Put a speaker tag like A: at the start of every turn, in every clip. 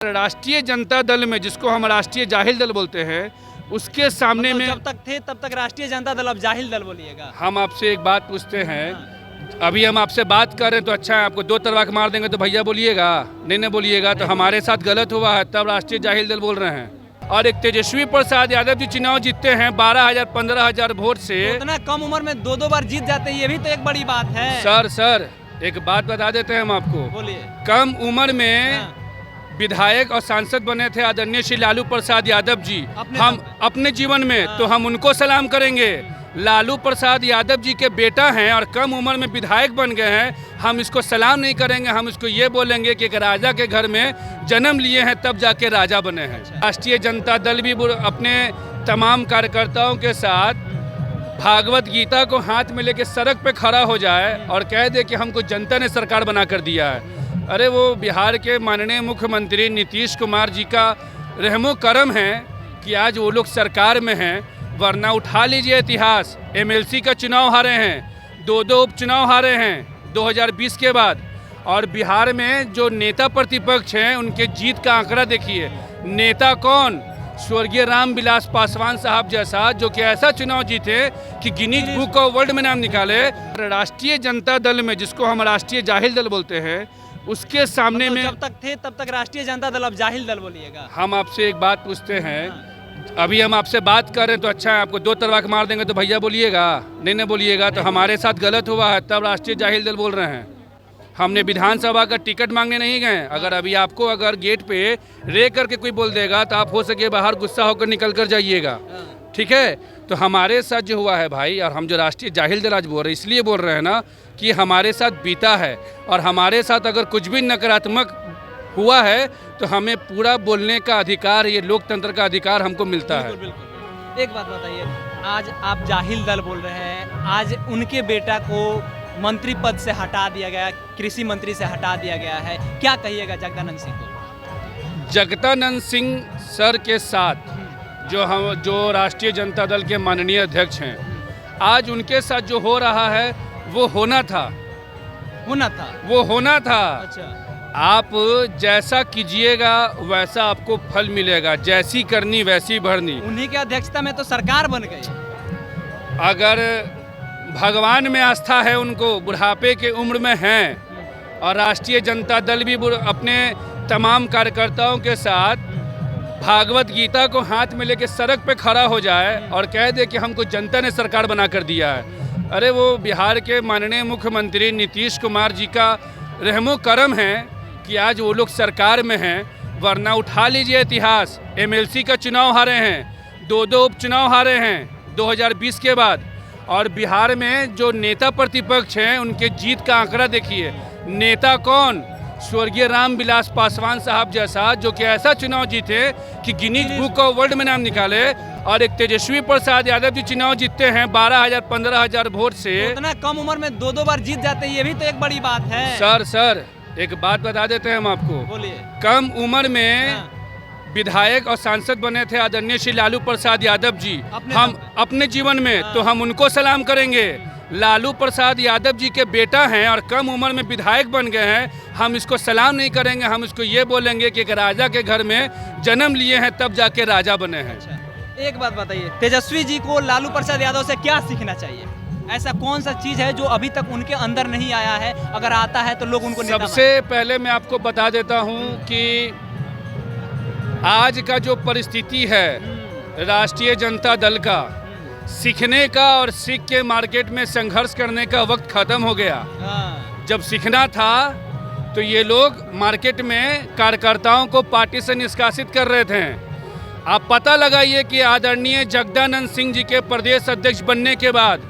A: राष्ट्रीय जनता दल में, जिसको हम राष्ट्रीय जाहिल दल बोलते हैं, उसके सामने में
B: जब तक थे तब तक राष्ट्रीय जनता दल, अब जाहिल दल बोलिएगा।
A: हम आपसे एक बात पूछते हैं। अभी हम आपसे बात कर रहे हैं तो अच्छा है, आपको 2 तलवार मार देंगे तो भैया बोलिएगा, नहीं बोलिएगा तो हमारे साथ गलत हुआ है, तब राष्ट्रीय जाहिल दल बोल रहे हैं। और एक तेजस्वी प्रसाद यादव जी चुनाव जीतते हैं 12,000 15,000 वोट से।
B: तो इतना कम उम्र में 2 बार जीत जाते हैं, ये भी तो एक बड़ी बात है।
A: सर एक बात बता देते हैं हम आपको।
B: बोलिए।
A: कम उम्र में विधायक और सांसद बने थे आदरणीय श्री लालू प्रसाद यादव जी। हम अपने जीवन में तो हम उनको सलाम करेंगे। लालू प्रसाद यादव जी के बेटा हैं और कम उम्र में विधायक बन गए हैं, हम इसको सलाम नहीं करेंगे। हम इसको ये बोलेंगे कि एक राजा के घर में जन्म लिए हैं तब जाके राजा बने हैं। राष्ट्रीय जनता दल भी अपने तमाम कार्यकर्ताओं के साथ भागवत गीता को हाथ में लेके सड़क पे खड़ा हो जाए और कह दे कि हमको जनता ने सरकार बना कर दिया है। अरे वो बिहार के माननीय मुख्यमंत्री नीतीश कुमार जी का रहमो करम है कि आज वो लोग सरकार में हैं, वरना उठा लीजिए इतिहास। एमएलसी का चुनाव हारे हैं, 2 उपचुनाव हारे हैं 2020 के बाद। और बिहार में जो नेता प्रतिपक्ष हैं उनके जीत का आंकड़ा देखिए। नेता कौन? स्वर्गीय रामविलास पासवान साहब जैसा, जो कि ऐसा चुनाव जीते कि गिनीज बुक ऑफ वर्ल्ड में नाम निकाले। राष्ट्रीय जनता दल में, जिसको हम राष्ट्रीय जाहिल दल बोलते हैं, उसके सामने में
B: जब तक थे तब तक राष्ट्रीय जनता दल, अब जाहिल दल बोलिएगा।
A: हम आपसे एक बात पूछते हैं। अभी हम आपसे बात कर रहे हैं तो अच्छा है, आपको 2 तलवार मार देंगे तो भैया बोलिएगा, नहीं बोलिएगा तो हमारे साथ गलत हुआ है, तब राष्ट्रीय जाहिल दल बोल रहे हैं। हमने विधानसभा का टिकट मांगने नहीं गए। अगर अभी आपको अगर गेट पे रे करके कोई बोल देगा तो आप हो सके बाहर गुस्सा होकर निकल कर जाइएगा, ठीक है। तो हमारे साथ जो हुआ है भाई, और हम जो राष्ट्रीय जाहिल दल आज बोल रहे हैं, इसलिए बोल रहे हैं ना कि हमारे साथ बीता है, और हमारे साथ अगर कुछ भी नकारात्मक हुआ है तो हमें पूरा बोलने का अधिकार, ये लोकतंत्र का अधिकार हमको मिलता है।
B: बिल्कुल। एक बात बताइए, आज आप जाहिल दल बोल रहे हैं, आज उनके बेटा को मंत्री पद से हटा दिया गया, कृषि मंत्री से हटा दिया गया है, क्या कहिएगा जगदानंद सिंह को?
A: जगदानंद सिंह सर के साथ जो राष्ट्रीय जनता दल के माननीय अध्यक्ष हैं, आज उनके साथ जो हो रहा है वो होना था। वो होना था।
B: अच्छा।
A: आप जैसा कीजिएगा वैसा आपको फल मिलेगा, जैसी करनी वैसी भरनी।
B: उन्हीं की अध्यक्षता में तो सरकार बन गई।
A: अगर भगवान में आस्था है उनको, बुढ़ापे के उम्र में हैं, और राष्ट्रीय जनता दल भी अपने तमाम कार्यकर्ताओं के साथ भागवत गीता को हाथ में लेके सड़क पे खड़ा हो जाए और कह दे कि हमको जनता ने सरकार बना कर दिया है। अरे वो बिहार के माननीय मुख्यमंत्री नीतीश कुमार जी का रहमो करम है कि आज वो लोग सरकार में हैं, वरना उठा लीजिए इतिहास। एमएलसी का चुनाव हारे हैं, 2 उपचुनाव हारे हैं 2020 के बाद। और बिहार में जो नेता प्रतिपक्ष हैं उनके जीत का आंकड़ा देखिए। नेता कौन? स्वर्गीय रामविलास पासवान साहब जैसा, जो कि ऐसा चुनाव जीते कि गिनीज बुक ऑफ वर्ल्ड में नाम निकाले। और एक तेजस्वी प्रसाद यादव जी चुनाव जीतते हैं 12,000 15,000 वोट से।
B: तो इतना कम उम्र में 2 बार जीत जाते हैं, ये भी तो एक बड़ी बात है।
A: सर एक बात बता देते हैं हम आपको।
B: बोलिए।
A: कम उम्र में विधायक और सांसद बने थे आदरणीय श्री लालू प्रसाद यादव जी। हम अपने जीवन में तो हम उनको सलाम करेंगे। लालू प्रसाद यादव जी के बेटा हैं और कम उम्र में विधायक बन गए हैं, हम इसको सलाम नहीं करेंगे। हम इसको ये बोलेंगे कि एक राजा के घर में जन्म लिए हैं तब जाके राजा बने हैं।
B: अच्छा। एक बात बताइए, तेजस्वी जी को लालू प्रसाद यादव से क्या सीखना चाहिए? ऐसा कौन सा चीज है जो अभी तक उनके अंदर नहीं आया है, अगर आता है तो लोग उनको नेता
A: सबसे पहले मैं आपको बता देता हूँ कि आज का जो परिस्थिति है राष्ट्रीय जनता दल का, सीखने का और सीख के मार्केट में संघर्ष करने का वक्त खत्म हो गया। जब सीखना था तो ये लोग मार्केट में कार्यकर्ताओं को पार्टी से निष्कासित कर रहे थे। आप पता लगाइए कि आदरणीय जगदानंद सिंह जी के प्रदेश अध्यक्ष बनने के बाद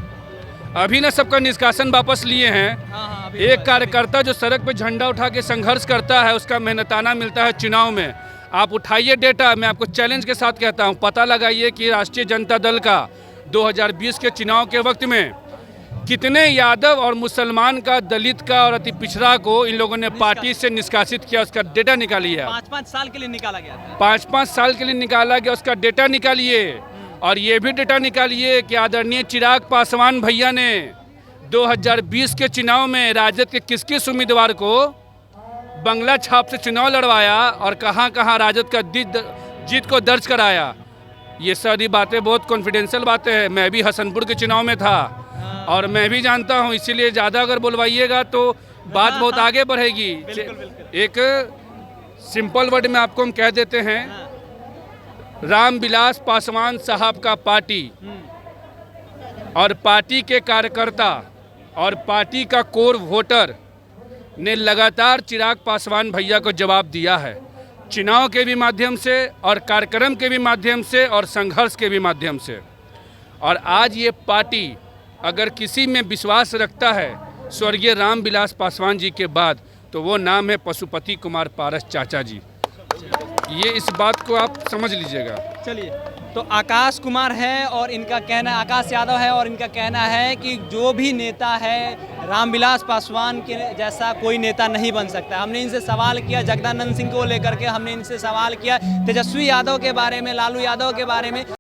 A: अभी न सबका निष्कासन वापस लिए हैं। एक कार्यकर्ता जो सड़क पे झंडा उठा के संघर्ष करता है, उसका मेहनताना मिलता है चुनाव में। आप उठाइए डेटा, मैं आपको चैलेंज के साथ कहता हूं, पता लगाइए कि राष्ट्रीय जनता दल का 2020 के चुनाव के वक्त में कितने यादव और मुसलमान का, दलित का और अति पिछड़ा को इन लोगों ने पार्टी से निष्कासित किया। उसका डेटा निकालिए।
B: 5-5 साल के लिए निकाला गया था।
A: 5-5 साल के लिए निकाला गया, उसका डेटा निकालिए। और ये भी डेटा निकालिए कि आदरणीय चिराग पासवान भैया ने 2020 के चुनाव में राजद के किस किस उम्मीदवार को बंगला छाप से चुनाव लड़वाया और कहाँ कहाँ राजद का जीत को दर्ज कराया। ये सारी बातें बहुत कॉन्फिडेंशियल बातें हैं। मैं भी हसनपुर के चुनाव में था और मैं भी जानता हूँ, इसीलिए ज़्यादा अगर बुलवाइएगा तो बात बहुत आगे बढ़ेगी। एक सिंपल वर्ड में आपको हम कह देते हैं, रामविलास पासवान साहब का पार्टी और पार्टी के कार्यकर्ता और पार्टी का कोर वोटर ने लगातार चिराग पासवान भैया को जवाब दिया है, चुनाव के भी माध्यम से और कार्यक्रम के भी माध्यम से और संघर्ष के भी माध्यम से। और आज ये पार्टी अगर किसी में विश्वास रखता है स्वर्गीय रामविलास पासवान जी के बाद, तो वो नाम है पशुपति कुमार पारस चाचा जी। ये इस बात को आप समझ लीजिएगा।
B: चलिए, तो आकाश कुमार है और इनका कहना, आकाश यादव है और इनका कहना है कि जो भी नेता है रामविलास पासवान के जैसा कोई नेता नहीं बन सकता। हमने इनसे सवाल किया जगदानंद सिंह को लेकर के, हमने इनसे सवाल किया तेजस्वी यादव के बारे में, लालू यादव के बारे में।